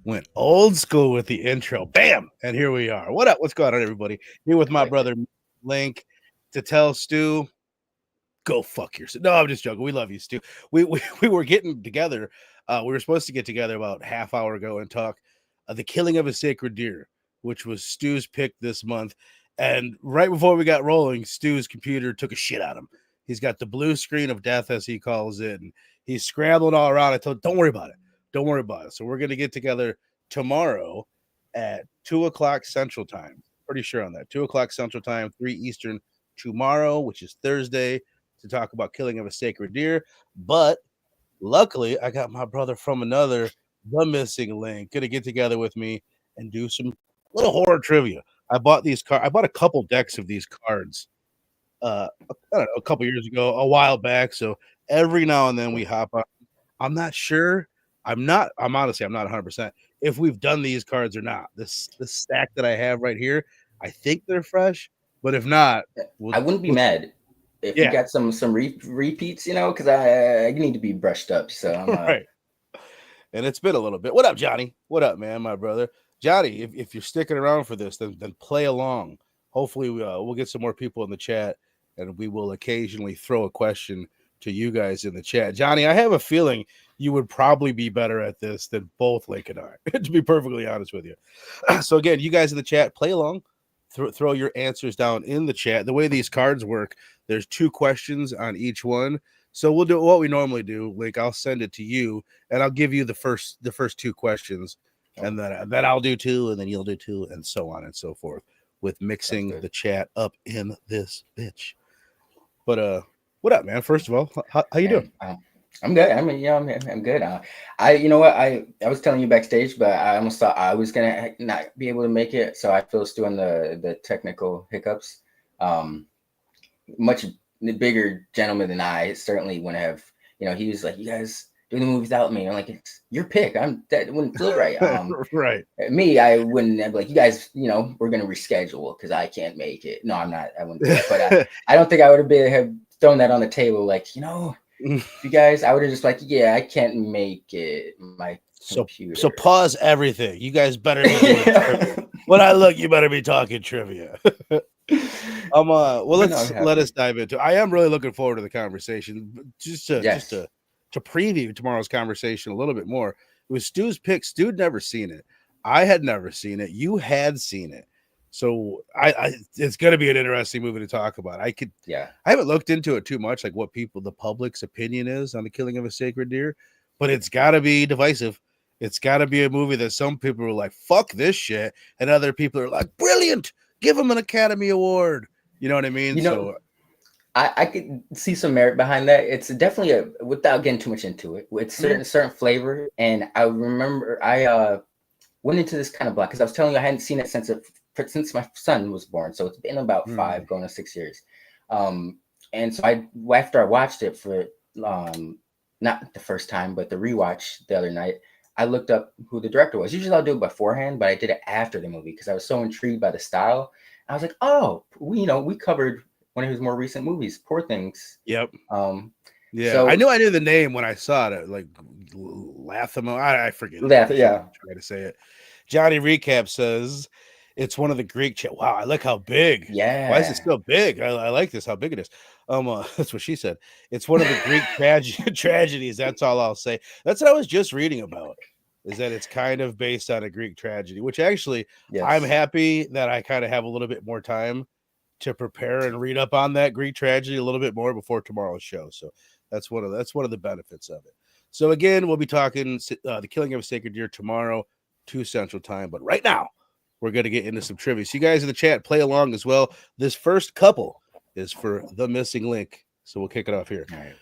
Went old school with the intro. Bam! And here we are. What up? What's going on, everybody? Here with I my like brother it. Link to tell Stu, go fuck yourself. No, I'm just joking. We love you, Stu. We were getting together. We were supposed to get together about half hour ago and talk The Killing of a Sacred Deer, which was Stu's pick this month. And right before we got rolling, Stu's computer took a shit out of him. He's got the blue screen of death, as he calls it, and he's scrambling all around. I told him, don't worry about it. Don't worry about it. So we're going to get together tomorrow at 2 o'clock Central Time. Pretty sure on that. 2 o'clock Central Time, 3 Eastern tomorrow, which is Thursday, to talk about Killing of a Sacred Deer. But luckily, I got my brother from another, the Missing Link, going to get together with me and do some little horror trivia. I bought these cards. I bought a couple decks of these cards I don't know, a couple years ago, a while back. So every now and then we hop on. I'm not sure. I'm honestly, I'm not 100% if we've done these cards or not. This stack that I have right here, I think they're fresh, but if not, I wouldn't be we'll mad if you yeah, got some repeats, because I need to be brushed up. So I'm right. And it's been a little bit. What up, Johnny? What up, man, my brother? Johnny, if you're sticking around for this, then play along. Hopefully, we'll get some more people in the chat, and we will occasionally throw a question to you guys in the chat. Johnny, I have a feeling you would probably be better at this than both Link and I, to be perfectly honest with you. So again, you guys in the chat, play along. Throw your answers down in the chat. The way these cards work, there's 2 questions on each one. So we'll do what we normally do. Link, I'll send it to you, and I'll give you the first 2 questions, and then I'll do 2, and then you'll do 2, and so on and so forth, with mixing the chat up in this bitch. But what up, man? First of all, how you doing? I'm good. I mean, I'm good. You know what, I was telling you backstage, but I almost thought I was gonna not be able to make it. So I feel still in the technical hiccups. Much bigger gentleman than I certainly wouldn't have. He was like, "You guys do the movie without me." I'm like, "It's your pick. That wouldn't feel right." Right. Me, I wouldn't have, like, you guys. We're gonna reschedule because I can't make it. No, I'm not. I wouldn't do that. But I don't think I would have thrown that on the table. Like, if you guys, I would have just like, yeah, I can't make it. My computer. So pause everything. You guys better be doing trivia. When I look, you better be talking trivia. Well, let us dive into. I am really looking forward to the conversation. Just to preview tomorrow's conversation a little bit more. It was Stu's pick. Stu had never seen it. I had never seen it. You had seen it. So it's going to be an interesting movie to talk about. I haven't looked into it too much, like what the public's opinion is on The Killing of a Sacred Deer, but it's got to be divisive. It's got to be a movie that some people are like, fuck this shit, and other people are like, brilliant, give him an Academy Award. You know what I mean? I could see some merit behind that. It's definitely without getting too much into it, with certain flavor. And I remember I went into this kind of block because I was telling you I hadn't seen it since my son was born. So it's been about 5 going to 6 years. And so after I watched it for not the first time, but the rewatch the other night, I looked up who the director was. Usually I'll do it beforehand, but I did it after the movie because I was so intrigued by the style. I was like, oh, we covered one of his more recent movies, Poor Things. Yep. Yeah, so, I knew the name when I saw it. Like Lathamo, I forget. Yeah. Try to say it. Johnny Recap says it's one of the Greek. Wow, I like how big. Yeah. Why is it so big? I like this. How big it is. That's what she said. It's one of the Greek tragedies. That's all I'll say. That's what I was just reading about. Is that it's kind of based on a Greek tragedy, which actually I'm happy that I kind of have a little bit more time to prepare and read up on that Greek tragedy a little bit more before tomorrow's show. So that's one of the benefits of it. So again, we'll be talking The Killing of a Sacred Deer tomorrow, 2 Central Time. But right now, we're going to get into some trivia. So you guys in the chat, play along as well. This first couple is for The Missing Link. So we'll kick it off here. All right.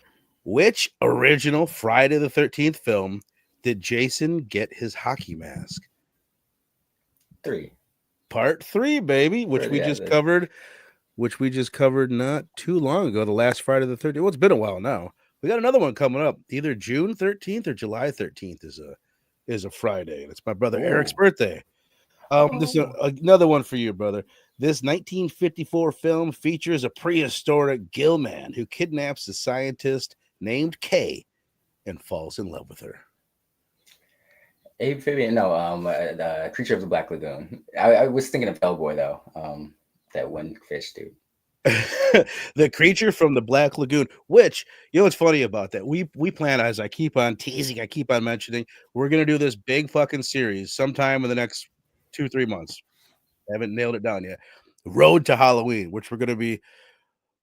Which original Friday the 13th film did Jason get his hockey mask? 3. Part 3, baby, which we just covered not too long ago, the last Friday the 13th. Well, it's been a while now. We got another one coming up. Either June 13th or July 13th is a Friday, and it's my brother Eric's birthday. This is another one for you, brother. This 1954 film features a prehistoric gill man who kidnaps a scientist named Kay and falls in love with her. Amphibian, no, Creature of the Black Lagoon. I was thinking of Hellboy though. That one fish dude. The creature from the Black Lagoon, which, you know what's funny about that? We plan, as I keep on teasing, I keep on mentioning, we're gonna do this big fucking series sometime in the next 2-3 months. I haven't nailed it down yet. Road to Halloween, which we're gonna be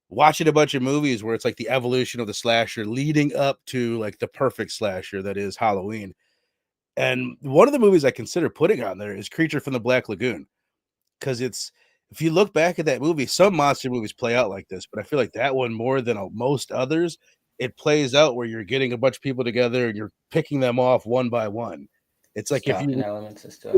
watching a bunch of movies where it's like the evolution of the slasher leading up to like the perfect slasher that is Halloween. And one of the movies I consider putting on there is Creature from the Black Lagoon, because it's, if you look back at that movie, some monster movies play out like this, but I feel like that one more than most others, it plays out where you're getting a bunch of people together and you're picking them off one by one. It's like if Stalking you elements and stuff.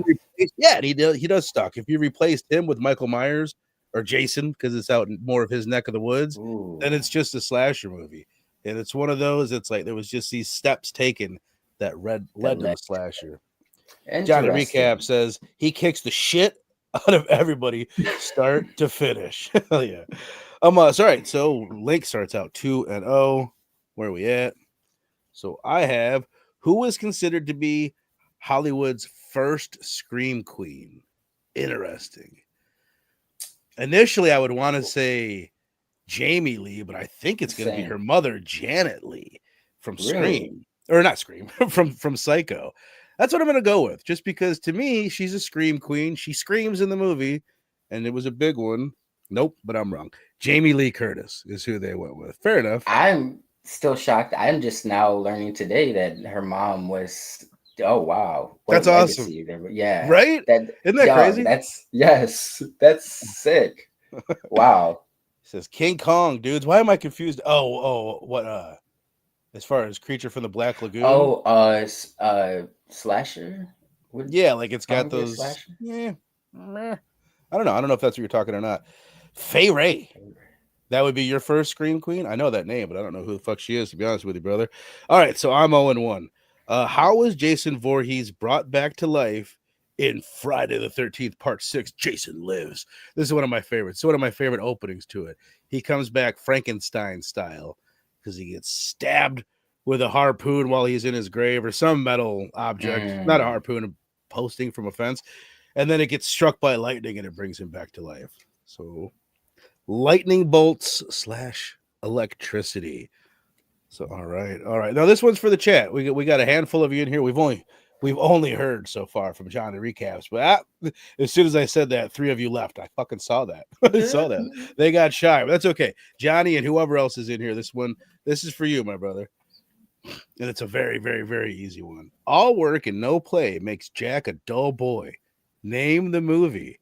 yeah, and he does stalk. If you replaced him with Michael Myers or Jason, because it's out in more of his neck of the woods, Ooh, then it's just a slasher movie. And it's one of those, it's like there was just these steps taken that led to the slasher. Johnny interesting. Recap says he kicks the shit out of everybody, start to finish. Hell yeah. Sorry. So Link starts out 2-0. Where are we at? So I have, who was considered to be Hollywood's first scream queen? Interesting. Initially, I would want to say Jamie Lee, but I think it's going to be her mother, Janet Lee, from Scream, or not Scream, from Psycho. That's what I'm going to go with, just because to me, she's a scream queen. She screams in the movie, and it was a big one. Nope, but I'm wrong. Jamie Lee Curtis is who they went with. Fair enough. I'm still shocked. I'm just now learning today that her mom was. Oh wow, what that's awesome. Yeah, right? Isn't that crazy? That's sick. Wow. Says King Kong, dudes. Why am I confused? What? As far as Creature from the Black Lagoon. Slasher. Yeah, like it's got those. Yeah. I don't know. I don't know if that's what you're talking or not. Fay Ray. That would be your first scream queen. I know that name, but I don't know who the fuck she is, to be honest with you, brother. All right, so I'm 0-1. How was Jason Voorhees brought back to life in Friday the 13th, Part 6, Jason Lives? This is one of my favorites. It's one of my favorite openings to it. He comes back Frankenstein style because he gets stabbed with a harpoon while he's in his grave or some metal object, not a harpoon, a posting from a fence. And then it gets struck by lightning and it brings him back to life. So lightning bolts / electricity. So all right. Now this one's for the chat. We got a handful of you in here. We've only heard so far from Johnny Recaps, but as soon as I said that, 3 of you left. I fucking saw that. I saw that. They got shy, but that's okay. Johnny and whoever else is in here, this is for you, my brother. And it's a very, very, very easy one. All work and no play makes Jack a dull boy. Name the movie.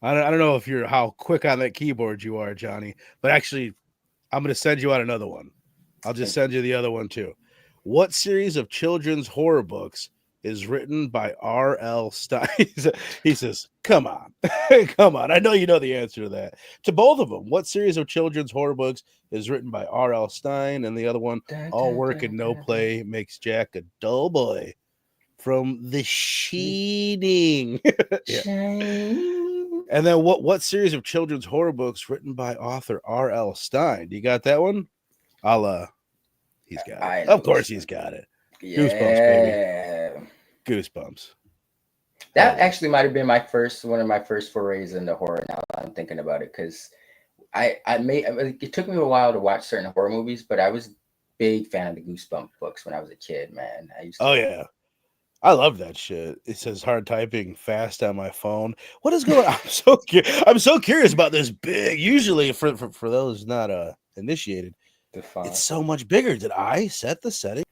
I don't know if you're how quick on that keyboard you are, Johnny, but actually, I'm going to send you out another one. I'll just send you the other one too. What series of children's horror books is written by R.L. Stein? He says, come on. Come on. I know you know the answer to that. To both of them, what series of children's horror books is written by R.L. Stein? And the other one, all work and no play makes Jack a dull boy. From The Shining. And then what series of children's horror books written by author R.L. Stein? Do you got that one? He's got it. Of course he's got it. Yeah. Goosebumps, baby. Goosebumps. That actually might have been one of my first forays into horror. Now I'm thinking about it, because it took me a while to watch certain horror movies, but I was a big fan of the Goosebumps books when I was a kid, man. Yeah. I love that shit. It says hard typing fast on my phone. What is going on? I'm so curious about this big. Usually for those not initiated, it's so much bigger. Did I set the setting?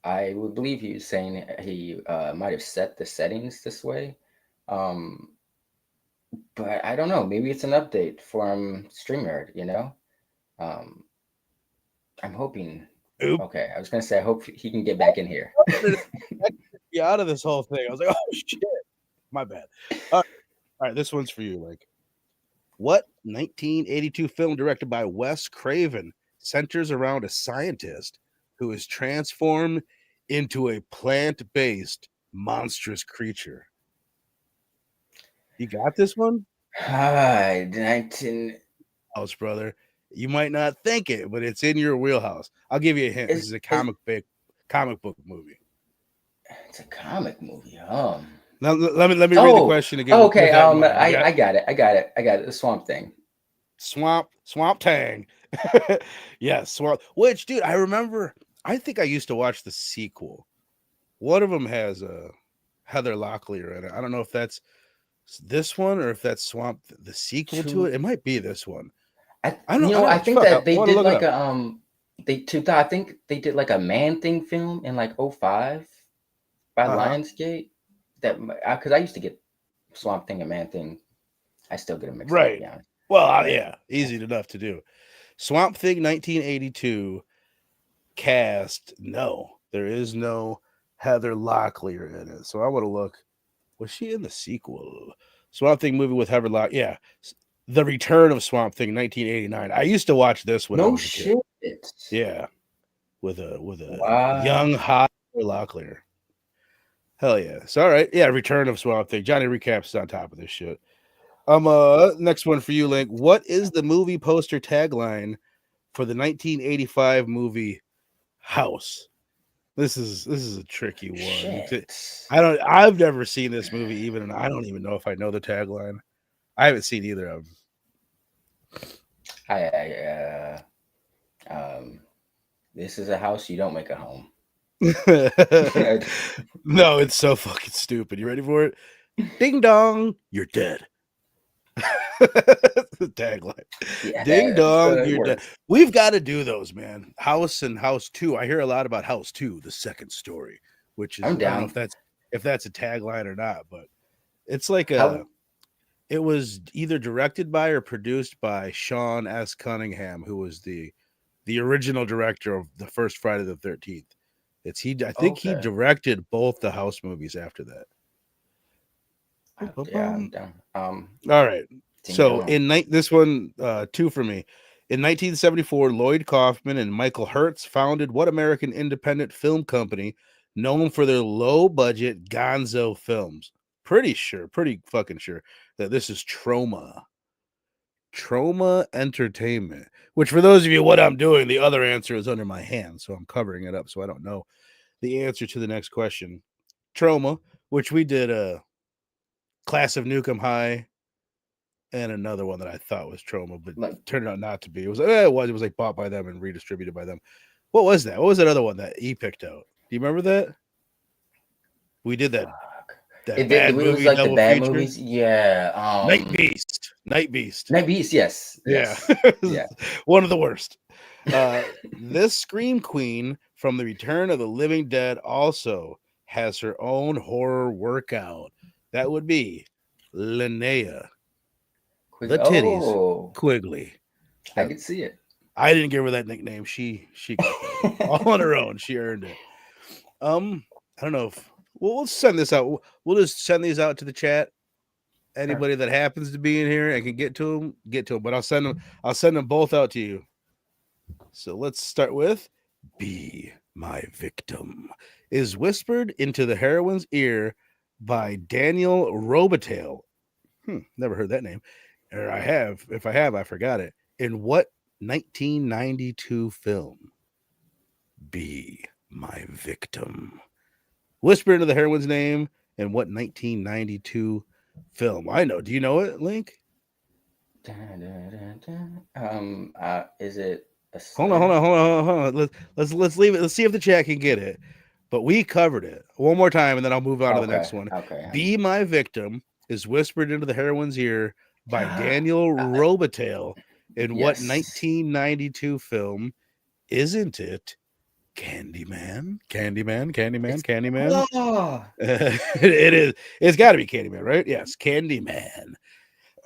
I would believe he was saying he might have set the settings this way. But I don't know. Maybe it's an update from StreamYard, you know? I'm hoping. Oop. Okay, I was going to say, I hope he can get back in here. Get out of this whole thing. I was like, oh, shit. My bad. All right, this one's for you. Like, what 1982 film directed by Wes Craven centers around a scientist who is transformed into a plant-based monstrous creature? You got this one? Hi, House, brother. You might not think it, but it's in your wheelhouse. I'll give you a hint. This is a comic book movie. It's a comic movie. Now let me read the Oh, question again with okay. that in mind. You got I got it. I got it. I got it. The Swamp Thing. Swamp Tang. Yes, Swamp. Which, dude, I remember. I think I used to watch the sequel. One of them has Heather Locklear in it. I don't know if that's this one or if that's Swamp, the sequel to it. It might be this one. I don't I know. think Fuck, I that they want to did look it like up. I think they did like a Man Thing film in like '05 by Lionsgate. That because I used to get Swamp Thing and Man Thing. I still get them mixed up, to Right. be honest. Well, yeah, easy enough to do. Swamp Thing 1982 cast. No, there is no Heather Locklear in it. So I want to look. Was she in the sequel? Swamp Thing movie with Heather Lock. Yeah. The Return of Swamp Thing 1989. I used to watch this when I No was a kid. shit. Yeah. With a young Wow. hot Heather Locklear. Hell yeah. So all right. Yeah, Return of Swamp Thing. Johnny Recaps is on top of this shit. Next one for you, Link. What is the movie poster tagline for the 1985 movie House? This is a tricky one. Shit. I've never seen this movie even, and I don't even know if I know the tagline. I haven't seen either of Um, this is a house you don't make a home. them. No, it's so fucking stupid. You ready for it? Ding dong, you're dead. The tagline. Yeah, Ding dong, you're dead. works. We've got to do those, man. House and House 2. I hear a lot about House 2, the second story, which is I'm I don't know down. if that's a tagline or not, but it's like How it was either directed by or produced by Sean S. Cunningham, who was the original director of the first Friday the 13th. It's he. I think he okay. directed both the House movies after that. Yeah, I'm down. All right. Ding So dong. this one, two for me. In 1974, Lloyd Kaufman and Michael Hertz founded what American independent film company known for their low budget gonzo films? Pretty fucking sure that this is Trauma Entertainment, which for those of you, what I'm doing, the other answer is under my hand, so I'm covering it up so I don't know the answer to the next question. Trauma, which we did Class of Nukem High, and another one that I thought was Trauma, but Like turned out not to be. It was like bought by them and redistributed by them. What was that? What was that other one that he picked out? Do you remember that? We did that fuck. bad It was movie like the double bad feature. movies. Yeah. Night Beast. Night Beast. Yes. Yeah. Yes. Yeah. One of the worst. This Scream Queen from The Return of the Living Dead also has her own horror workout. That would be Linnea. The titties. Oh, Quigley. I can see it. I didn't give her that nickname. She got that all on her own. She earned it. I don't know if we'll send this out. We'll just send these out to the chat. Anybody that happens to be in here and can get to them, get to them. But I'll send them both out to you. So let's start with Be My Victim is whispered into the heroine's ear by Daniel Robitaille. Never heard that name. Or I have. If I have, I forgot it. In what 1992 film? Be My Victim. Whisper into the heroine's name in what 1992 film? I know. Do you know it, Link? Is it a Hold on. Let's leave it. Let's see if the chat can get it. But we covered it one more time, and then I'll move on to the next one. Okay. Be My Victim is whispered into the heroine's ear by Daniel Robitaille in what 1992 film? Isn't it Candyman? Candyman. Oh, It is. It's got to be Candyman, right? Yes, Candyman.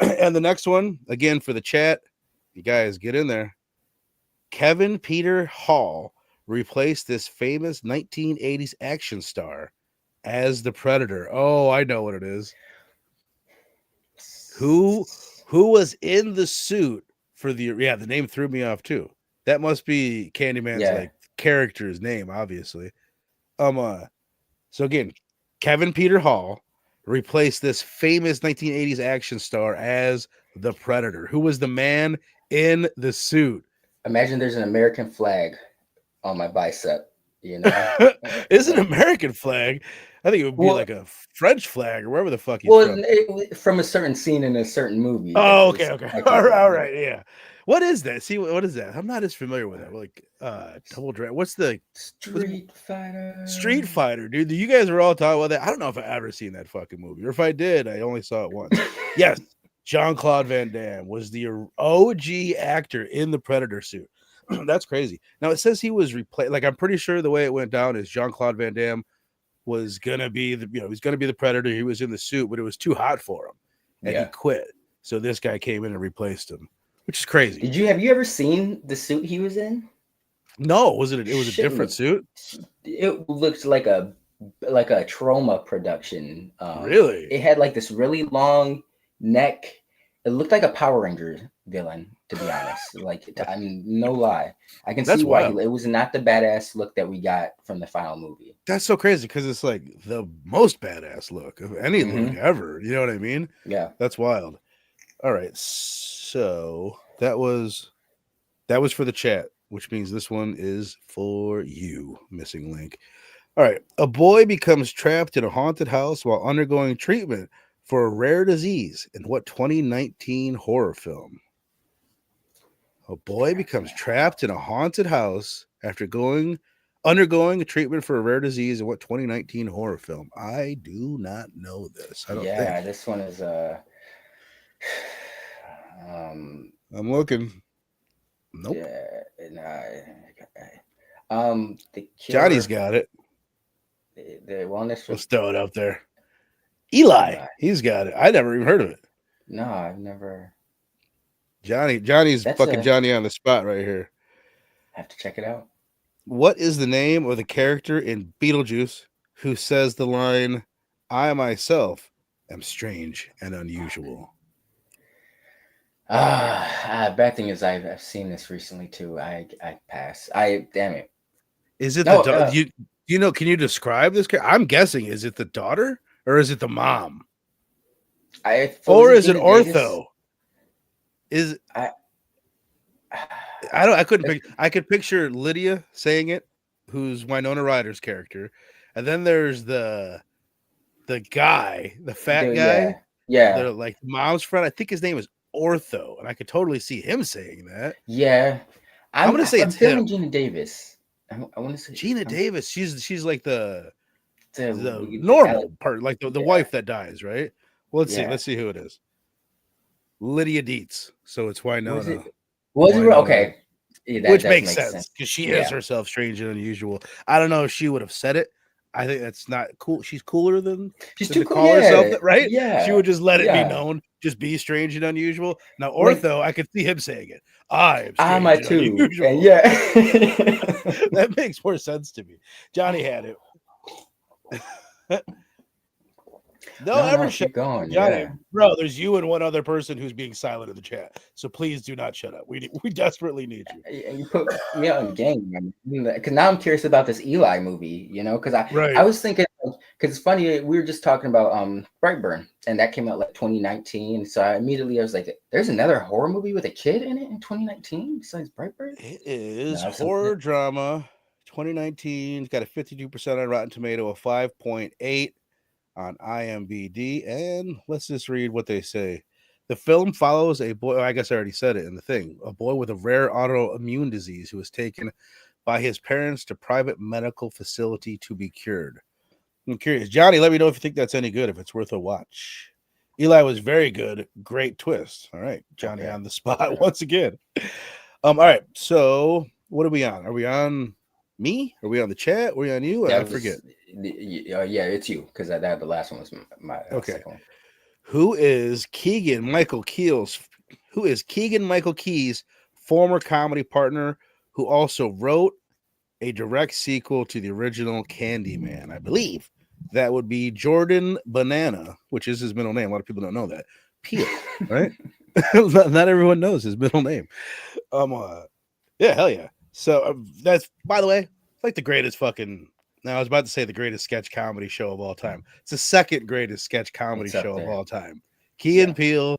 And the next one, again for the chat, you guys get in there. Kevin Peter Hall replaced this famous 1980s action star as the Predator. Oh, I know what it is. Who was in the suit for the name threw me off too. That must be Candyman's like character's name, obviously. So again, Kevin Peter Hall replaced this famous 1980s action star as the Predator. Who was the man in the suit? Imagine there's an American flag on my bicep. You know, It's an like, American flag. I think it would be well, like a French flag or wherever the fuck he's well, from. from a certain scene in a certain movie. Oh, It's okay, okay. technically, All right, yeah. What is that? See, what is that? I'm not as familiar with that. Like, Double Dragon. What's Street Street Fighter. Fighter, dude? You guys were all talking about that. I don't know if I ever seen that fucking movie, or if I did, I only saw it once. Yes, Jean-Claude Van Damme was the OG actor in the Predator suit. That's crazy. Now it says he was replaced. Like, I'm pretty sure the way it went down is Jean-Claude Van Damme was gonna be he's gonna be the Predator. He was in the suit, but it was too hot for him, and he Yeah. quit. So this guy came in and replaced him, which is crazy. Have you ever seen the suit he was in? No, was it? It was a Shit different suit. It looks like a trauma production. Really? It had like this really long neck. It looked like a Power Ranger villain, to be honest. Like, I mean, no lie. I can That's see why wild. it was not the badass look that we got from the final movie. That's so crazy because it's like the most badass look of any look ever. You know what I mean? Yeah. That's wild. All right. So that was for the chat, which means this one is for you, Missing Link. All right. A boy becomes trapped in a haunted house while undergoing treatment for a rare disease in what 2019 horror film? A boy becomes trapped in a haunted house after undergoing a treatment for a rare disease in what 2019 horror film? I do not know this. I don't think. This one is I'm looking. Nope. Yeah, the killer, Johnny's got it. the wellness. Let's throw it up there. Eli. He's got it. I never even heard of it. No, I've never. Johnny's fucking Johnny on the spot right here. Have to check it out. What is the name of the character in Beetlejuice who says the line, "I myself am strange and unusual"? Bad thing is I've seen this recently too. I pass. Damn it. Is it the you know? Can you describe this character? I'm guessing. Is it the daughter or is it the mom? Or is it Ortho? I could picture Lydia saying it, who's Winona Ryder's character, and then there's the guy, the fat guy, yeah, the like mom's friend. I think his name is Ortho, and I could totally see him saying that. Yeah, I'm gonna say it's him. Gina Davis. I want to say Gina Davis. She's like the normal part, like the wife that dies, right? Well, let's see. Let's see who it is. Lydia Dietz. So it's Winona. Okay. Yeah, which makes sense because she is herself strange and unusual. I don't know if she would have said it. I think that's not cool. She's cooler than to call herself that, right? Yeah. She would just let it be known, just be strange and unusual. Now, Ortho, I could see him saying it. I'm strange and unusual. And yeah. That makes more sense to me. Johnny had it. Ever shut going, Johnny, bro. There's you and one other person who's being silent in the chat. So please do not shut up. We desperately need you. And you put me on game because now I'm curious about this Eli movie. You know, because I was thinking because it's funny we were just talking about Brightburn and that came out like 2019. So I was like, there's another horror movie with a kid in it in 2019 besides Brightburn. It is horror drama. 2019. It's got a 52% on Rotten Tomato, a 5.8. on IMDb, and let's just read what they say. The film follows a boy, I guess I already said it in the thing, a boy with a rare autoimmune disease who was taken by his parents to private medical facility to be cured. I'm curious. Johnny, let me know if you think that's any good, if it's worth a watch. Eli was very good. Great twist. All right. Johnny on the spot once again. All right. So what are we on? Are we on me? Are we on the chat? Are we on you? I forget. Yeah, it's you because the last one was my okay. Who is Keegan Michael Key's former comedy partner who also wrote a direct sequel to the original Candyman? I believe that would be Jordan Banana, which is his middle name. A lot of people don't know that. Peele, right? not everyone knows his middle name. Yeah, hell yeah. So that's, by the way, like the greatest fucking. Now, I was about to say the greatest sketch comedy show of all time. It's the second greatest sketch comedy show of all time. Key and Peele,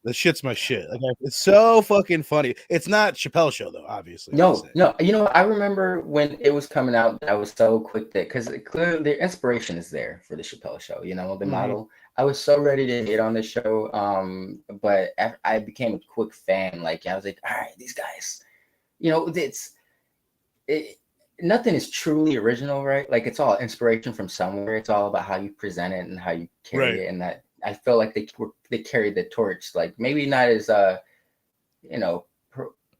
The shit's my shit. Like, it's so fucking funny. It's not Chappelle Show though, obviously. No. You know, I remember when it was coming out, I was so quick that because clearly the inspiration is there for the Chappelle Show. You know, the model. I was so ready to hit on the show, but I became a quick fan. Like I was like, all right, these guys. You know, nothing is truly original, right? Like it's all inspiration from somewhere. It's all about how you present it and how you carry it, and that I feel like they carried the torch. Like maybe not as you know,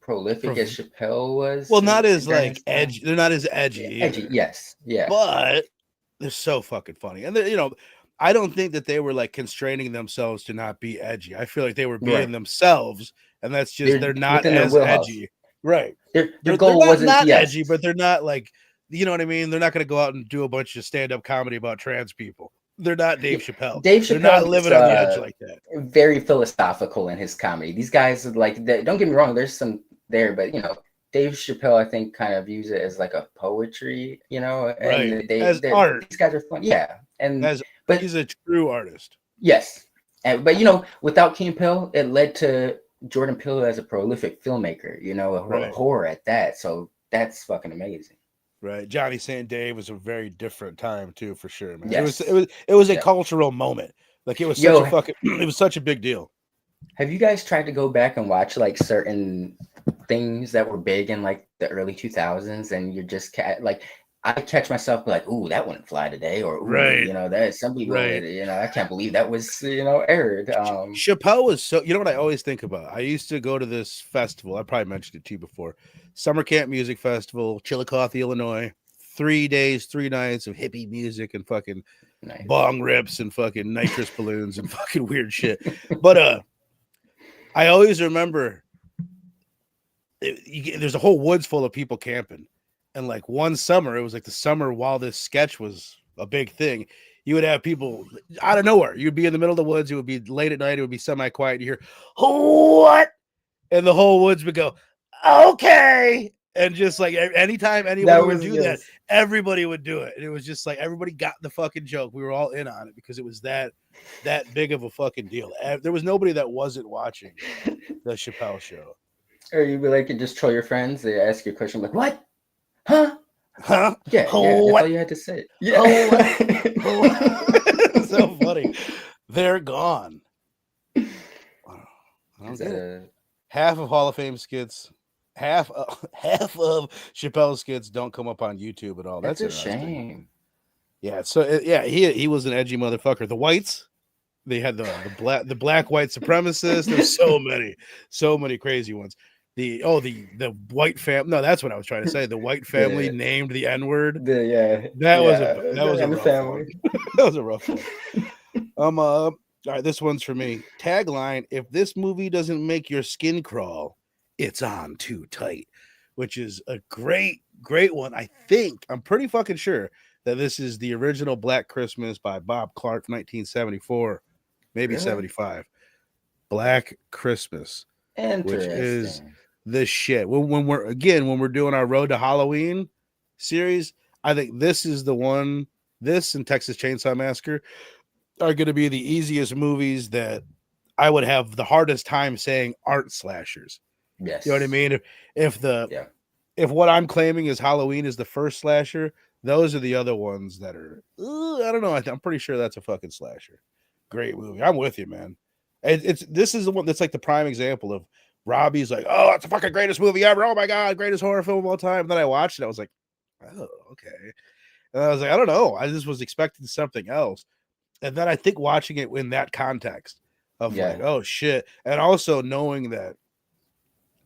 prolific as Chappelle was. Well, not as like edgy. They're not as edgy. Edgy, yes, yeah. But they're so fucking funny, and you know, I don't think that they were like constraining themselves to not be edgy. I feel like they were being themselves, and that's just they're not as edgy. Right. Their goal wasn't not edgy, but they're not like, you know what I mean? They're not going to go out and do a bunch of stand-up comedy about trans people. They're not Dave Chappelle. They're not living on the edge like that. Very philosophical in his comedy. These guys like, don't get me wrong, there's some there, but you know, Dave Chappelle, I think, kind of views it as like a poetry, you know, and as art. These guys are fun, yeah, but he's a true artist. Yes, but you know, without Key and Peele, it led to Jordan Peele as a prolific filmmaker, you know, a horror at that. So that's fucking amazing. Right. Johnny St. Dave was a very different time too, for sure, man. Yes. It was a cultural moment. Like it was it was such a big deal. Have you guys tried to go back and watch like certain things that were big in like the early 2000s and you're just like, I catch myself like, ooh, that wouldn't fly today, or ooh, you know, that some people, you know, I can't believe that was, you know, aired. Chappelle was so, you know what I always think about? I used to go to this festival. I probably mentioned it to you before. Summer Camp Music Festival, Chillicothe, Illinois. 3 days, 3 nights of hippie music and fucking bong rips and fucking nitrous balloons and fucking weird shit. But I always remember there's a whole woods full of people camping. And like one summer, it was like the summer while this sketch was a big thing. You would have people out of nowhere. You'd be in the middle of the woods. It would be late at night. It would be semi-quiet. You hear, what? And the whole woods would go, okay. And just like anytime anyone would do that, everybody would do it. And it was just like everybody got the fucking joke. We were all in on it because it was that big of a fucking deal. There was nobody that wasn't watching the Chappelle Show. Or you'd be like, you just troll your friends. They ask you a question like, what? Huh? Yeah, that's all you had to say. Yeah. So funny. They're gone. Half of Hall of Fame skits, half of Chappelle's skits don't come up on YouTube at all. That's a shame. Yeah, so he was an edgy motherfucker. The whites, they had the black white supremacists. There's so many crazy ones. The white family. No, that's what I was trying to say. The white family named the N-word. That was a rough one. That was a rough one. All right, this one's for me. Tagline: if this movie doesn't make your skin crawl, it's on too tight. Which is a great one. I'm pretty fucking sure that this is the original Black Christmas by Bob Clark, 1974, maybe 75. Black Christmas. Which is the shit. When we're doing our Road to Halloween series, I think this is the one. This and Texas Chainsaw Massacre are going to be the easiest movies that I would have the hardest time saying art slashers. Yes, you know what I mean. If what I'm claiming is Halloween is the first slasher, those are the other ones that are. I don't know. I'm pretty sure that's a fucking slasher. Great movie. I'm with you, man. This is the one that's like the prime example of Robbie's like, oh, it's the fucking greatest movie ever. Oh my god, greatest horror film of all time. And then I watched it. I was like, oh, okay. And I was like, I don't know. I just was expecting something else. And then I think watching it in that context of like, oh shit. And also knowing that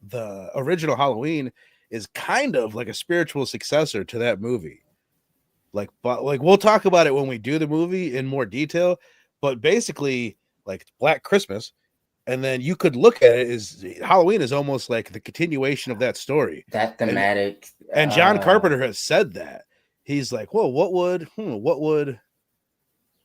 the original Halloween is kind of like a spiritual successor to that movie. Like, but like we'll talk about it when we do the movie in more detail. But basically, like Black Christmas, and then you could look at it as Halloween is almost like the continuation of that story. That thematic. And John Carpenter has said that. He's like, well, what would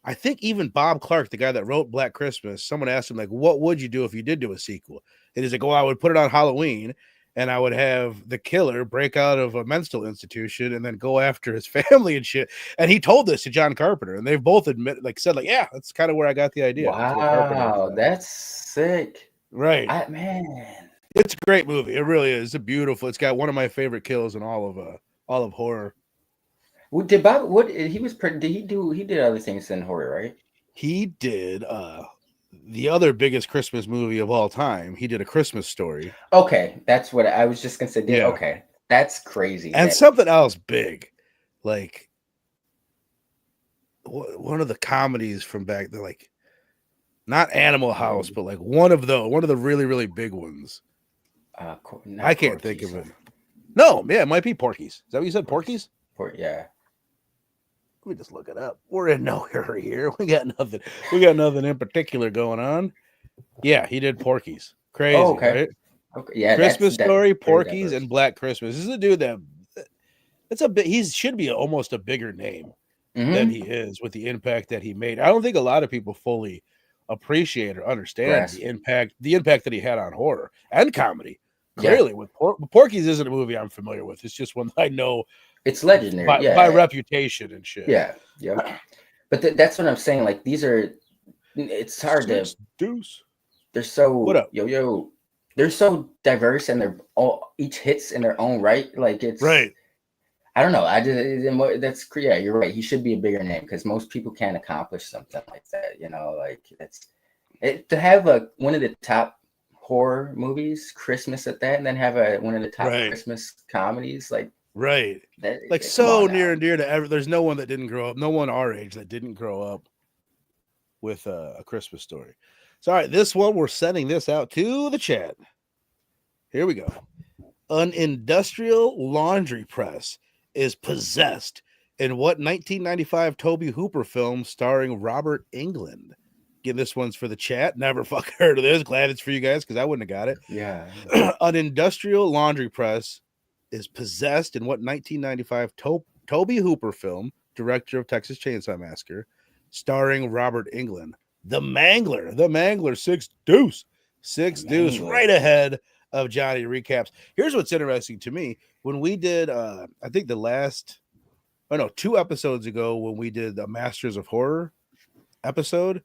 I think even Bob Clark, the guy that wrote Black Christmas, someone asked him, like, what would you do if you did do a sequel? And he's like, well, I would put it on Halloween and I would have the killer break out of a mental institution and then go after his family and shit. And he told this to John Carpenter, and they've both said, yeah, that's kind of where I got the idea. Wow, that's sick. Right. Man, It's a great movie. It really is. It's a beautiful. It's got one of my favorite kills in all of horror. did Bob? What he was? Did he do? He did other things than horror, right? He did the other biggest Christmas movie of all time. He did A Christmas Story. Okay, that's what I was just gonna say. Yeah. Okay, that's crazy. And something else big, like one of the comedies from back there, like not Animal House, but like one of the really, really big ones. I can't think of it. No, yeah, it might be Porky's. Is that what you said? Porky's? Yeah. Let me just look it up. We're in no hurry here. We got nothing. We got nothing in particular going on. Yeah, he did Porky's. Crazy, right? Okay. Yeah. Christmas Story, Porky's, and Black Christmas. This is a dude that it's a bit. He should be almost a bigger name than he is with the impact that he made. I don't think a lot of people fully appreciate or understand the impact that he had on horror and comedy. Clearly, with Porky's isn't a movie I'm familiar with. It's just one that I know. It's legendary by reputation and shit. Yeah. But that's what I'm saying. Like these are, it's hard to. Deuce. They're so what up? Yo. They're so diverse and they're all each hits in their own right. Like it's right. I don't know. That's yeah. You're right. He should be a bigger name because most people can't accomplish something like that. You know, like to have one of the top horror movies, Christmas at that, and then have one of the top Christmas comedies, like. Right. Like so near and dear to ever. There's no one that didn't grow up. No one our age that didn't grow up with A Christmas Story. So, all right, this one, we're sending this out to the chat. Here we go. An industrial laundry press is possessed in what 1995 Tobe Hooper film starring Robert Englund? Again, this one's for the chat. Never fucking heard of this. Glad it's for you guys because I wouldn't have got it. Yeah. An industrial laundry press is possessed in what 1995 Tobe Hooper film, director of Texas Chainsaw Massacre, starring Robert Englund. The Mangler, Six Deuce, right ahead of Johnny Recaps. Here's what's interesting to me. When we did, I think 2 episodes ago, when we did the Masters of Horror episode,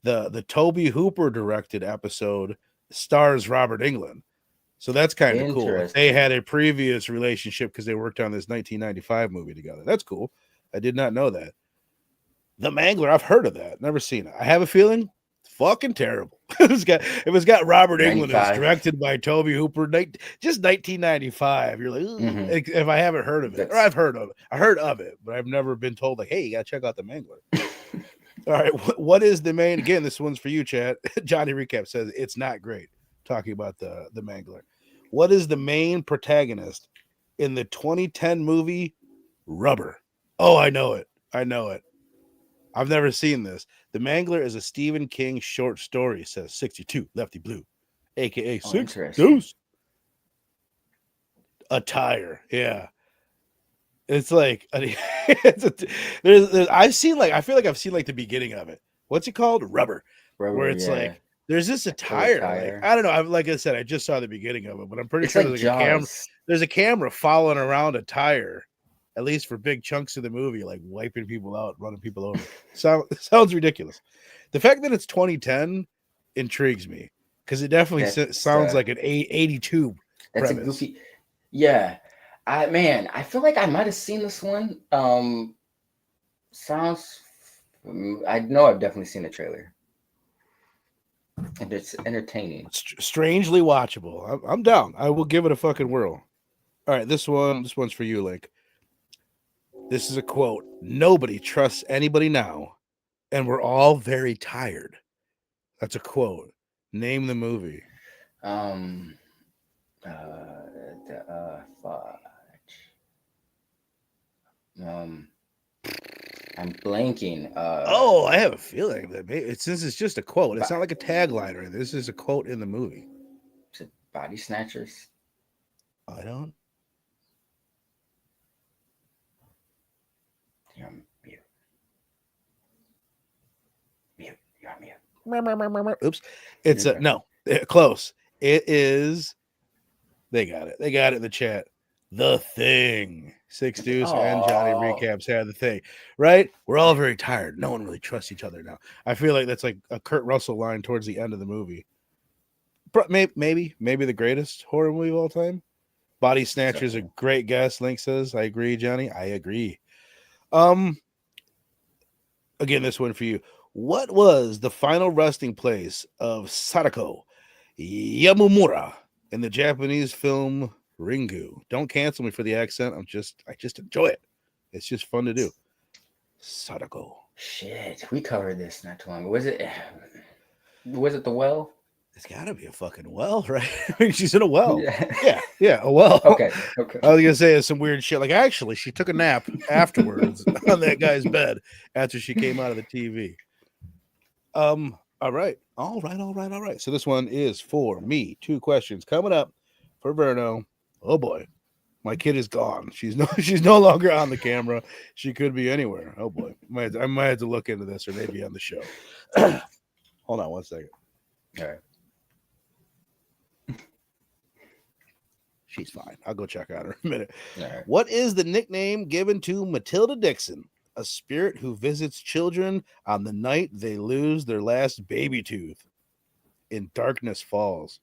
the Tobe Hooper directed episode stars Robert Englund. So that's kind of cool. They had a previous relationship because they worked on this 1995 movie together. That's cool. I did not know that. The Mangler, I've heard of that. Never seen it. I have a feeling it's fucking terrible. If it's got Robert Englund, it's directed by Tobe Hooper, just 1995. You're like, if I haven't heard of it, or I've heard of it. I heard of it, but I've never been told, like, hey, you got to check out The Mangler. All right. What is the main? Again, this one's for you, Chad. Johnny Recap says it's not great. Talking about the Mangler. What is the main protagonist in the 2010 movie Rubber? Oh, I know it. I've never seen this. The Mangler is a Stephen King short story, says 62 Lefty Blue, aka Six Deuce. Attire, yeah. It's like I've seen I feel like I've seen the beginning of it. What's it called? Rubber where it's like there's this attire. I don't know. Like I said, I just saw the beginning of it, but I'm pretty sure there's a camera. There's a camera following around a tire, at least for big chunks of the movie, like wiping people out, running people over. Sounds ridiculous. The fact that it's 2010 intrigues me because it definitely sounds like an 82. That's premise. A goofy. Yeah, I feel like I might have seen this one. Sounds. I know I've definitely seen the trailer. And it's entertaining. Strangely watchable. I'm down. I will give it a fucking whirl. All right, this one's for you, Link. This is a quote. Nobody trusts anybody now, and we're all very tired. That's a quote. Name the movie. I'm blanking. I have a feeling that since it's just a quote, it's not like a tagline or anything. This is a quote in the movie. Is it Body Snatchers? I don't. You're mute. Oops. It's no. Close. It is. They got it. They got it in the chat. The Thing. Six Deuce and Johnny Recaps had The Thing, right? We're all very tired. No one really trusts each other now. I feel like that's like a Kurt Russell line towards the end of the movie. maybe the greatest horror movie of all time. Body Snatcher's a great guess. Link says, I agree, Johnny. I agree. Again, this one for you. What was the final resting place of Sadako Yamamura in the Japanese film Ringu? Don't cancel me for the accent. I just enjoy it. It's just fun to do. Sadako. Shit, we covered this not too long ago. Was it the well? It's got to be a fucking well, right? I mean, she's in a well. Yeah, a well. Okay. I was gonna say it's some weird shit. Like, actually, she took a nap afterwards on that guy's bed after she came out of the TV. All right. So this one is for me. 2 questions coming up for Verno. Oh boy, my kid is gone. She's no longer on the camera. She could be anywhere. Oh boy, I might have to look into this, or maybe on the show. Hold on 1 second. All right. She's fine. I'll go check on her in a minute. Right. What is the nickname given to Matilda Dixon, a spirit who visits children on the night they lose their last baby tooth in Darkness Falls?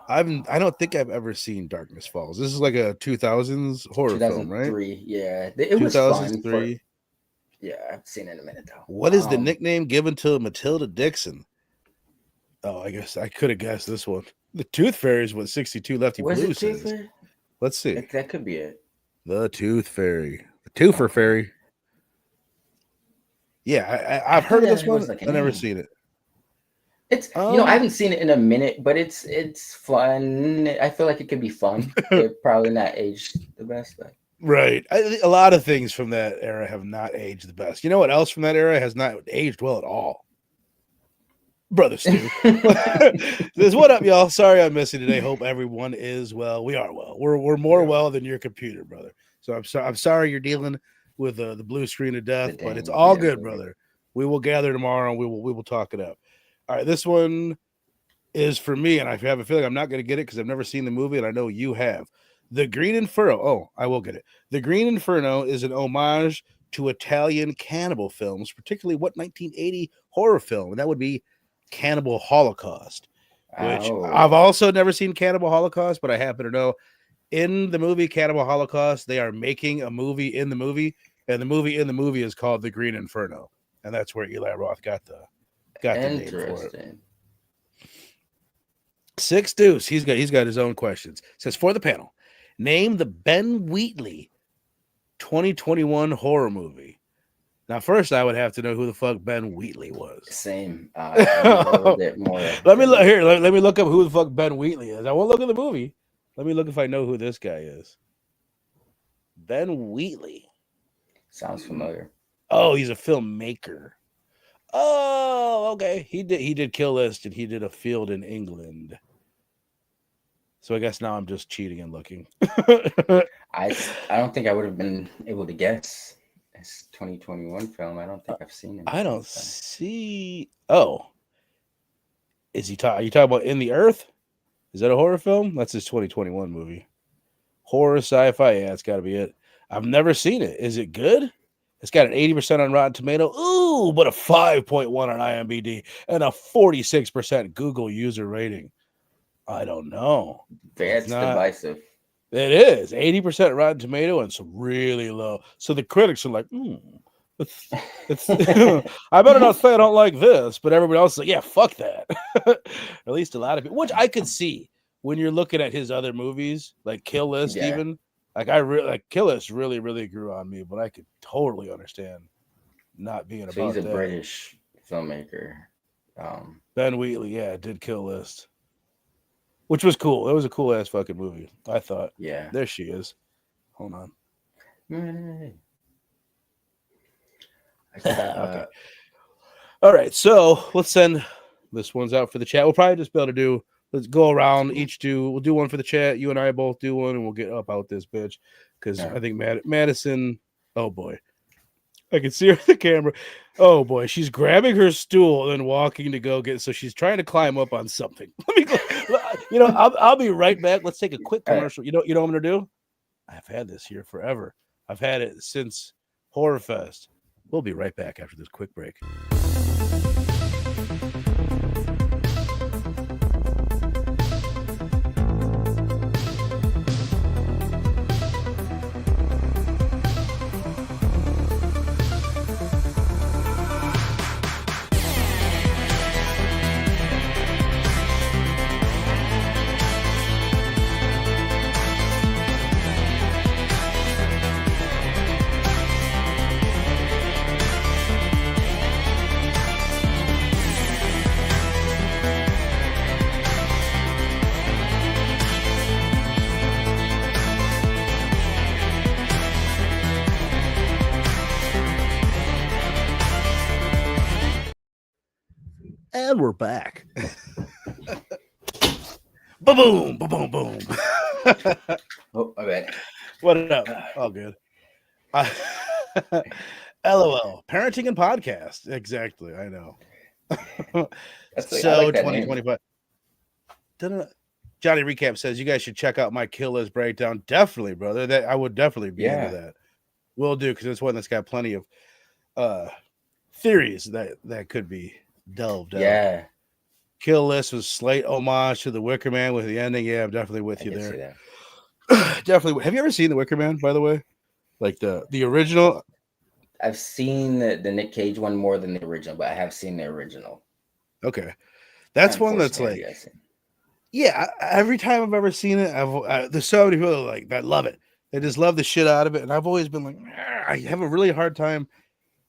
I don't think I've ever seen Darkness Falls. This is like a 2000s horror film, right? 2003. Yeah, it was fun. 2003. Yeah, I've seen it in a minute though. What is the nickname given to Matilda Dixon? Oh, I guess I could have guessed this one. The Tooth Fairy is what 62 Lefty Blues says. Let's see. That could be it. The Tooth Fairy. The Toofer Fairy. Yeah, I've heard of this one. I've never seen it. It's I haven't seen it in a minute, but it's fun. I feel like it could be fun. It probably not aged the best, but right. A lot of things from that era have not aged the best. You know what else from that era has not aged well at all? Brother Stu. Says, what up, y'all? Sorry I'm missing today. Hope everyone is well. We are well. We're more well than your computer, brother. So I'm sorry you're dealing with the blue screen of death, but it's all good, brother. We will gather tomorrow and we will talk it up. All right, this one is for me, and I have a feeling I'm not going to get it because I've never seen the movie, and I know you have. The Green Inferno. Oh, I will get it. The Green Inferno is an homage to Italian cannibal films, particularly what 1980 horror film, and that would be Cannibal Holocaust, which I've also never seen Cannibal Holocaust, but I happen to know in the movie Cannibal Holocaust, they are making a movie in the movie, and the movie in the movie is called The Green Inferno, and that's where Eli Roth got the name for it. 6 Deuce, he's got his own questions. Says, for the panel, name the Ben Wheatley 2021 horror movie. Now, first, I would have to know who the fuck Ben Wheatley was. Same. A little bit more. Let me look up who the fuck Ben Wheatley is. I won't look at the movie. Let me look if I know who this guy is. Ben Wheatley. Sounds familiar. Oh, he's a filmmaker. Oh, okay. He did Kill List, and he did A Field in England. So I guess now I'm just cheating and looking. I don't think I would have been able to guess. It's 2021 film. I don't think I've seen it. I don't see. Oh, is he talking? Are you talking about In the Earth? Is that a horror film? That's his 2021 movie. Horror sci-fi. Yeah, it's got to be it. I've never seen it. Is it good? It's got an 80% on Rotten Tomato. Ooh, but a 5.1 on IMDb and a 46% Google user rating. I don't know. That's divisive. It is 80% Rotten Tomato and some really low. So the critics are like, it's I better not say I don't like this, but everybody else is like, yeah, fuck that. At least a lot of people, which I could see when you're looking at his other movies, like Kill List, even. Like Kill List really, really grew on me, but I could totally understand not being about that. He's a British filmmaker. Ben Wheatley, did Kill List. Which was cool. It was a cool ass fucking movie, I thought. Yeah. There she is. Hold on. Okay. All right. So let's send this one's out for the chat. We'll probably just be able to let's go around, we'll do one for the chat. You and I both do one, and we'll get up out this bitch. Because I think Madison, oh boy. I can see her at the camera. Oh boy, she's grabbing her stool and walking to go get. So she's trying to climb up on something. Let me go. I'll be right back. Let's take a quick commercial. You know what I'm gonna do? I've had this here forever. I've had it since Horror Fest. We'll be right back after this quick break. And we're back. Boom, boom, boom, boom. Oh, my bad. What up? All good. LOL. Parenting and podcast. Exactly. I know. So I like that 2025. Johnny Recap says you guys should check out my kill list breakdown. Definitely, brother. That I would definitely be into that. Will do, because it's one that's got plenty of theories that could be delved out. Kill list was slight homage to the Wicker Man with the ending. Yeah, I'm definitely with you there. Definitely. Have you ever seen the Wicker Man, by the way? Like the original? I've seen the Nick Cage one more than the original, but I have seen the original. Okay. That's one that's like, yeah, every time I've ever seen it, there's so many people that love it. They just love the shit out of it. And I've always been like, I have a really hard time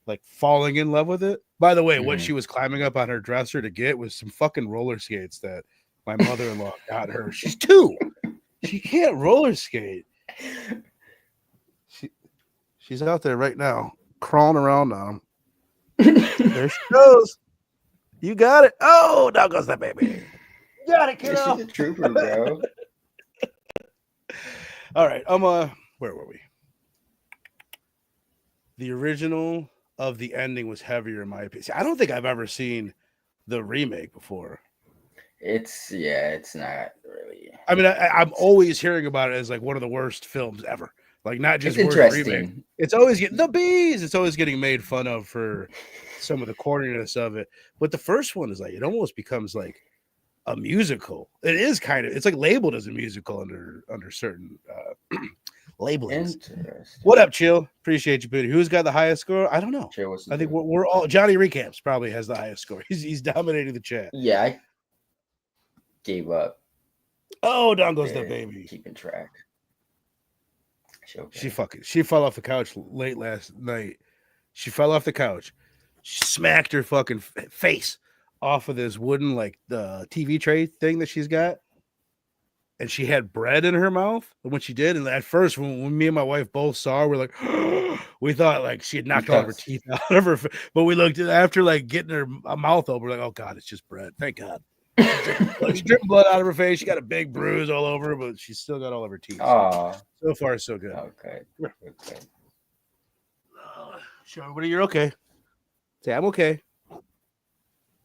like falling in love with it. By the way, what she was climbing up on her dresser to get was some fucking roller skates that my mother-in-law got her. She's 2. She can't roller skate. She's out there right now, crawling around on them. There she goes. You got it. Oh, down goes that baby. You got it, kiddo. She's a trooper, bro. All right. Where were we? The original of the ending was heavier in my opinion. See, I don't think I've ever seen the remake before. It's not really. I mean, I'm always hearing about it as like one of the worst films ever. Like not just worst remake. It's always getting the bees. It's always getting made fun of for some of the corniness of it. But the first one is like it almost becomes like a musical. It is kind of. It's like labeled as a musical under certain labelings. What up, Chill? Appreciate you, Booty. Who's got the highest score? I don't know. I think we're all. Johnny Recaps probably has the highest score. He's dominating the chat. Yeah, I gave up. Oh, down goes the baby. Keeping track. She fell off the couch late last night. She fell off the couch. She smacked her fucking face off of this wooden like the TV tray thing that she's got. And she had bread in her mouth when she did. And at first, when me and my wife both saw her, we're like, we thought like she had knocked all of her teeth out of her. But we looked at after like getting her mouth open, we're like, oh God, it's just bread. Thank God. She's dripping blood out of her face. She got a big bruise all over her, but she's still got all of her teeth. So far, so good. Okay. Show everybody you're okay. Say, I'm okay.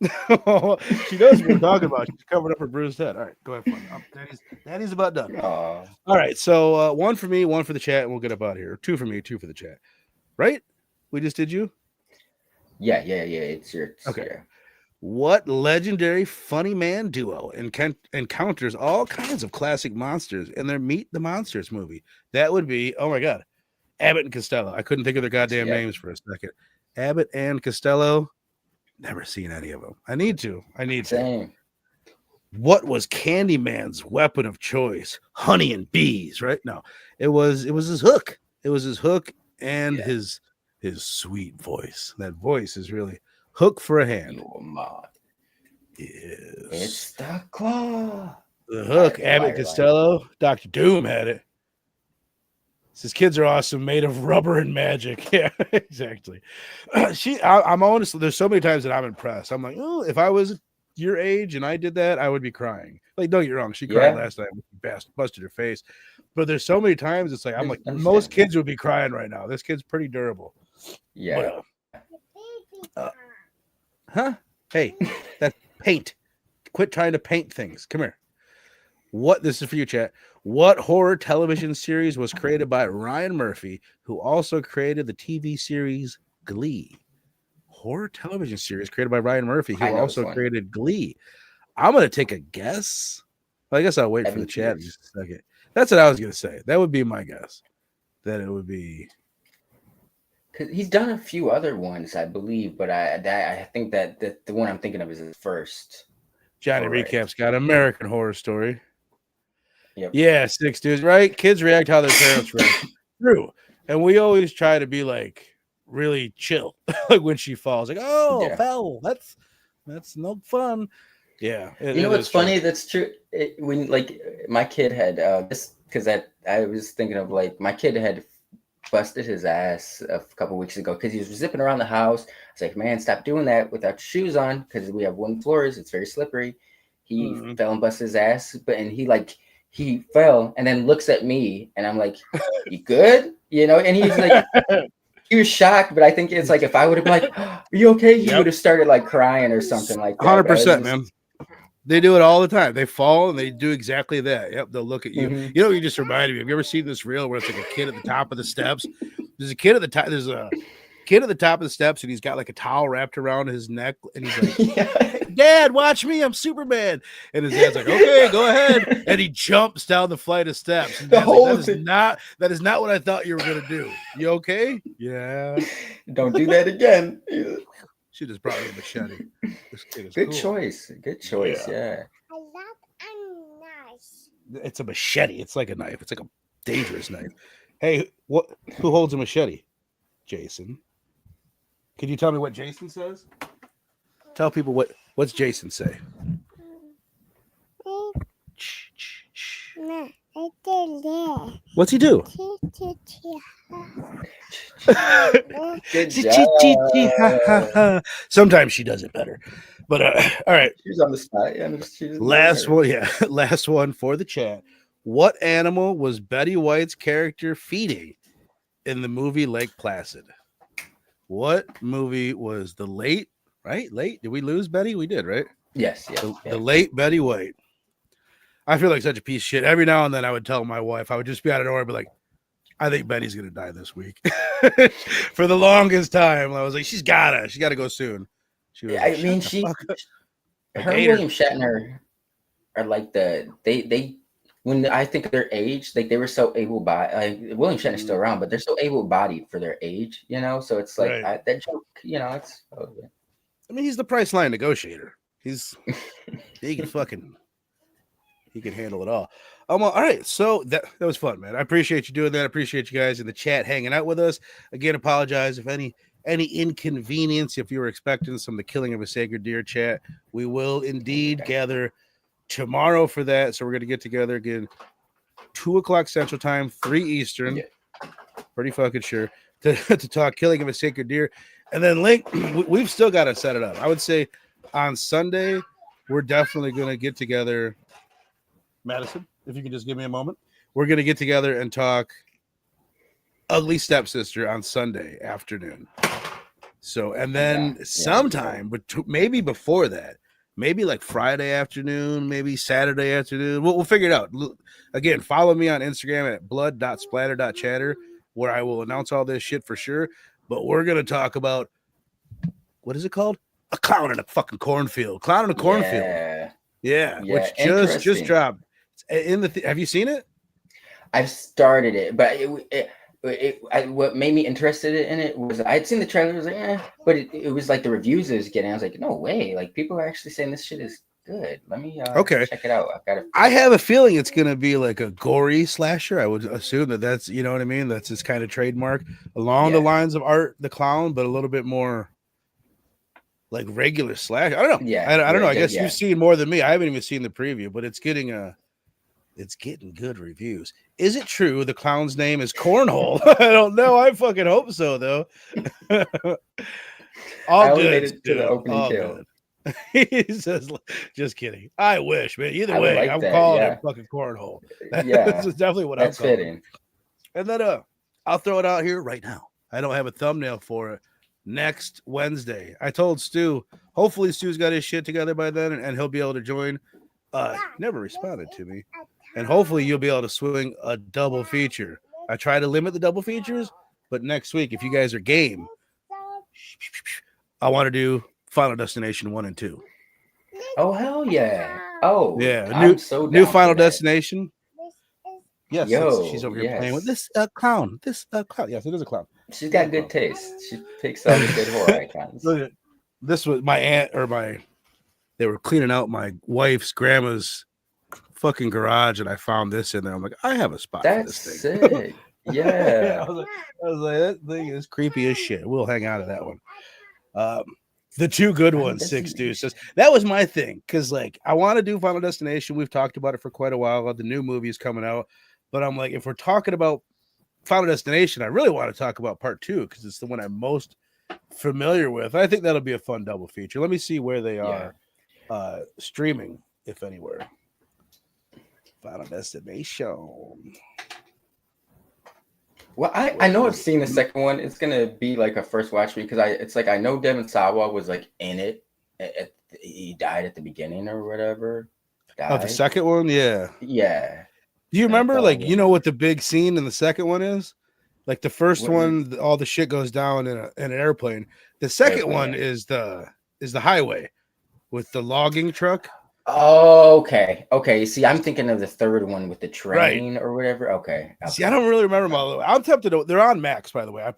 She knows what we're talking about. She's covered up her bruised head. All right, go ahead. Daddy's about done. All right, so 1 for me, 1 for the chat, and we'll get up out of here. 2 for me, 2 for the chat. Right? We just did you? Yeah. It's your okay. Yeah. What legendary funny man duo encounters all kinds of classic monsters in their Meet the Monsters movie? That would be, oh my God, Abbott and Costello. I couldn't think of their goddamn names for a second. Abbott and Costello. Never seen any of them. I need to. Same. What was Candyman's weapon of choice? Honey and bees, right? No, it was his hook. It was his hook and his sweet voice. That voice is really hook for a hand. Yes. It's the claw. The hook. Abbott Costello. Dr. Doom had it. His kids are awesome, made of rubber and magic. Yeah, exactly. I'm honestly, there's so many times that I'm impressed. I'm like, oh, if I was your age and I did that, I would be crying. Like, don't get wrong, she cried last time. Busted her face. But there's so many times it's like, I'm like, most kids would be crying right now. This kid's pretty durable. Yeah. Huh? Hey, that's paint. Quit trying to paint things. Come here. This is for you, chat. What horror television series was created by Ryan Murphy, who also created the TV series Glee? Horror television series created by Ryan Murphy, who also created Glee. I'm going to take a guess. Well, I guess I'll wait for the chat in just a second. That's what I was going to say. That would be my guess. That it would be. He's done a few other ones, I believe, but I think that the one I'm thinking of is his first. Johnny Recap's got American Horror Story. Yep. Yeah, 6 dudes, right? Kids react how their parents react. True. And we always try to be like really chill. Like when she falls, like, oh, fell. That's no fun. Yeah. You know what's funny? That's true. When like my kid had this, because I was thinking of like my kid had busted his ass a couple weeks ago because he was zipping around the house. I was like, man, stop doing that without your shoes on because we have wooden floors. It's very slippery. He fell and busted his ass, and he fell and then looks at me, and I'm like, you good? You know, and he's like, he was shocked, but I think it's like if I would have been like, are you okay? He would have started like crying or something like that. 100%, man. They do it all the time. They fall and they do exactly that. Yep, they'll look at you. You know, you just reminded me. Have you ever seen this reel where it's like a kid at the top of the steps? There's a kid at the top. There's a kid at the top of the steps, and he's got like a towel wrapped around his neck, and he's like, "Dad, watch me! I'm Superman." And his dad's like, "Okay, go ahead." And he jumps down the flight of steps. And like, that is not what I thought you were gonna do. You okay? Yeah. Don't do that again. She just brought me a machete. This kid is good cool. choice. Good choice. Yeah. I love a knife. It's a machete. It's like a knife. It's like a dangerous knife. Hey, who holds a machete? Jason. Can you tell me what Jason says? Tell people what's Jason say. What's he do? Sometimes she does it better. But all right. She's on the spot. Yeah, Last one for the chat. What animal was Betty White's character feeding in the movie Lake Placid? What movie was the late? Did we lose Betty? We did, right? Yes. The late Betty White. I feel like such a piece of shit. Every now and then I would tell my wife, I would just be out of nowhere, be like, I think Betty's gonna die this week. For the longest time, I was like, she's gotta go soon. She was like, her and William Shatner are like they when I think of their age, like they were so able-bodied. Like William Shatner's still around, but they're so able-bodied for their age, you know. So it's like that joke, you know. It's. I mean, he's the Priceline negotiator. He can handle it all. All right. So that was fun, man. I appreciate you doing that. I appreciate you guys in the chat hanging out with us. Again, apologize if any inconvenience if you were expecting some of the Killing of a Sacred Deer chat. We will indeed gather tomorrow for that. So we're going to get together again 2:00 Central Time, 3 Eastern. Yeah. Pretty fucking sure to talk Killing of a Sacred Deer. And then Link, we've still got to set it up. I would say on Sunday, we're definitely going to get together. Madison, if you can just give me a moment. We're going to get together and talk Ugly Stepsister on Sunday afternoon. So, and then sometime, but maybe before that, maybe like Friday afternoon, maybe Saturday afternoon. We'll figure it out. Again, follow me on Instagram at blood.splatter.chatter, where I will announce all this shit for sure. But we're going to talk about, what is it called? A clown in a fucking cornfield. Clown in a cornfield. Yeah, which just dropped. Have you seen it? I've started it, but what made me interested in it was I'd seen the trailer. I was like, but it was like the reviews it was getting. I was like, no way! Like people are actually saying this shit is good. Let me check it out. I have a feeling it's gonna be like a gory slasher. I would assume that's you know what I mean. That's his kind of trademark along the lines of Art the Clown, but a little bit more like regular slash. I don't know. I don't know. I guess you've seen more than me. I haven't even seen the preview, but it's getting good reviews. Is it true the clown's name is Cornhole? I don't know. I fucking hope so, though. All good. Made it to the opening kill. He says, just kidding. I wish, man. Either way, I'm calling it fucking Cornhole. This is definitely what I'm calling it. And then I'll throw it out here right now. I don't have a thumbnail for it. Next Wednesday, I told Stu, hopefully Stu's got his shit together by then and he'll be able to join. Never responded to me. And hopefully you'll be able to swing a double feature. I try to limit the double features, but next week, if you guys are game, I want to do Final Destination 1 and 2. Oh, hell yeah. Oh, yeah. New Final Destination. Yes, she's over here playing with this clown. This clown. Yes, it is a clown. She's got good taste. She picks all the good horror icons. This was my aunt they were cleaning out my wife's grandma's fucking garage, and I found this in there. I'm like, I have a spot for this thing. That's sick. Yeah. I was like, that thing is creepy as shit. We'll hang out of that one. The two good ones, Six Dude says that was my thing because like I want to do Final Destination. We've talked about it for quite a while. The new movie is coming out, but I'm like, if we're talking about Final Destination, I really want to talk about part 2 because it's the one I'm most familiar with. I think that'll be a fun double feature. Let me see where they are streaming, if anywhere. Final Destination. Well, I know I've seen the second one. It's gonna be like a first watch because it's like I know Devin Sawa was like in it. He died at the beginning or whatever. Oh, the second one, yeah. Do you remember, like, you know what the big scene in the second one is? Like the first one, all the shit goes down in an airplane. The second one is the highway with the logging truck. Oh, okay. See, I'm thinking of the third one with the train or whatever. Okay. See, I don't really remember them all. I'm tempted to. They're on Max, by the way.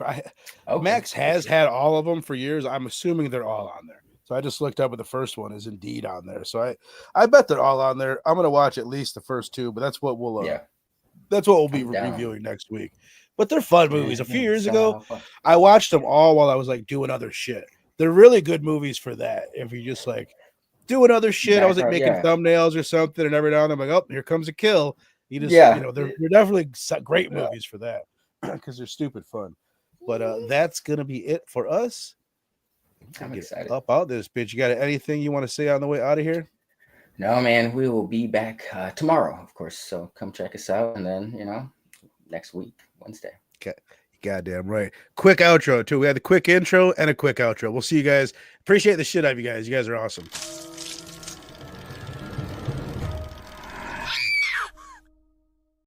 Max has had all of them for years. I'm assuming they're all on there. So I just looked up, and the first one is indeed on there. So I bet they're all on there. I'm gonna watch at least the first 2, but that's what we'll be reviewing next week. But they're fun movies. A few years ago, I watched them all while I was like doing other shit. They're really good movies for that. If you just like doing other shit, I was like making thumbnails or something, and every now and then I'm like, oh, here comes a kill. You just, they're definitely great movies for that because they're stupid fun. But that's gonna be it for us. I'm excited. Up out this bitch. You got anything you want to say on the way out of here? No, man. We will be back tomorrow, of course. So come check us out, and then next week, Wednesday. Okay, goddamn right. Quick outro too. We had the quick intro and a quick outro. We'll see you guys. Appreciate the shit out of you guys. You guys are awesome.